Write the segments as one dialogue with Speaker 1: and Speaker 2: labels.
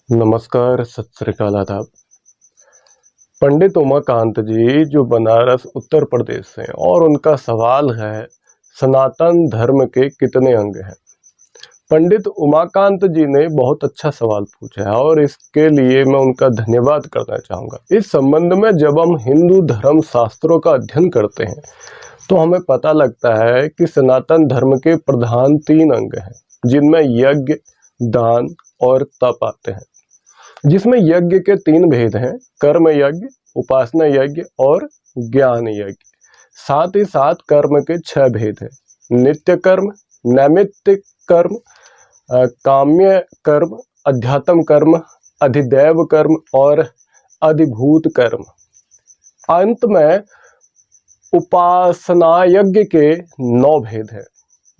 Speaker 1: नमस्कार, सत श्री अकाल, आदाब। पंडित उमाकांत जी जो बनारस उत्तर प्रदेश से हैं और उनका सवाल है सनातन धर्म के कितने अंग हैं। पंडित उमाकांत जी ने बहुत अच्छा सवाल पूछा है और इसके लिए मैं उनका धन्यवाद करना चाहूँगा। इस संबंध में जब हम हिंदू धर्म शास्त्रों का अध्ययन करते हैं तो हमें पता लगता है कि सनातन धर्म के प्रधान 3 अंग हैं, जिनमें यज्ञ, दान और तप आते हैं। जिसमें यज्ञ के 3 भेद हैं, कर्म यज्ञ, उपासना यज्ञ और ज्ञान यज्ञ। साथ ही साथ कर्म के 6 भेद हैं, नित्य कर्म, नैमित्तिक कर्म, काम्य कर्म, अध्यात्म कर्म, अधिदैव कर्म और अधिभूत कर्म। अंत में उपासना यज्ञ के 9 भेद हैं,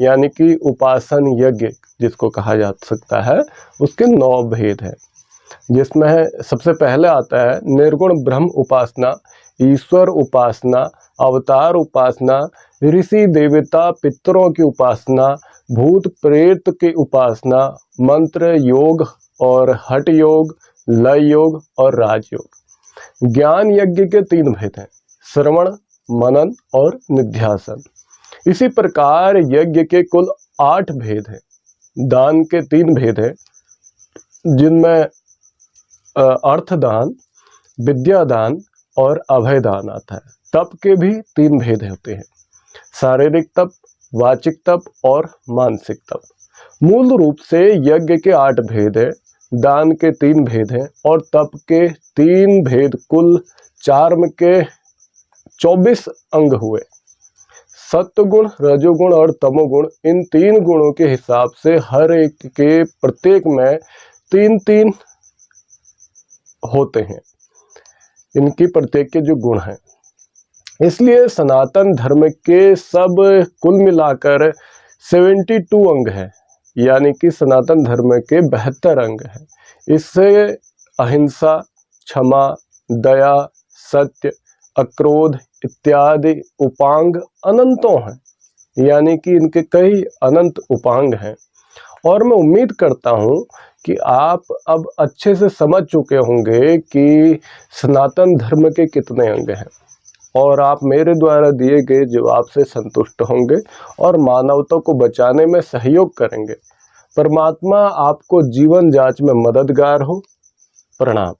Speaker 1: यानी कि उपासन यज्ञ जिसको कहा जा सकता है, उसके 9 भेद हैं। जिसमें सबसे पहले आता है निर्गुण ब्रह्म उपासना, ईश्वर उपासना, अवतार उपासना, ऋषि देवता पितरों की उपासना, भूत प्रेत की उपासना, मंत्र योग और हठ योग, लय योग और राजयोग। ज्ञान यज्ञ के 3 भेद हैं, श्रवण, मनन और निध्यासन। इसी प्रकार यज्ञ के कुल 8 भेद हैं। दान के 3 भेद हैं, जिनमें अर्थदान, विद्यादान और अभयदान आता है। तप के भी 3 भेद होते हैं, शारीरिक तप, वाचिक तप और मानसिक तप। मूल रूप से यज्ञ के 8 भेद हैं, दान के 3 भेद हैं और तप के 3 भेद, कुल 4 में के 24 अंग हुए। सत्वगुण, रजोगुण और तमोगुण, इन 3 गुणों के हिसाब से हर एक के प्रत्येक में 3-3 होते हैं, इनकी प्रत्येक के जो गुण हैं। इसलिए सनातन धर्म के सब कुल मिलाकर 72 अंग हैं, यानी कि सनातन धर्म के 72 अंग हैं। इससे अहिंसा, क्षमा, दया, सत्य, अक्रोध इत्यादि उपांग अनंतों हैं, यानी कि इनके कई अनंत उपांग हैं। और मैं उम्मीद करता हूं कि आप अब अच्छे से समझ चुके होंगे कि सनातन धर्म के कितने अंग हैं और आप मेरे द्वारा दिए गए जवाब से संतुष्ट होंगे और मानवता को बचाने में सहयोग करेंगे। परमात्मा आपको जीवन जांच में मददगार हो। प्रणाम।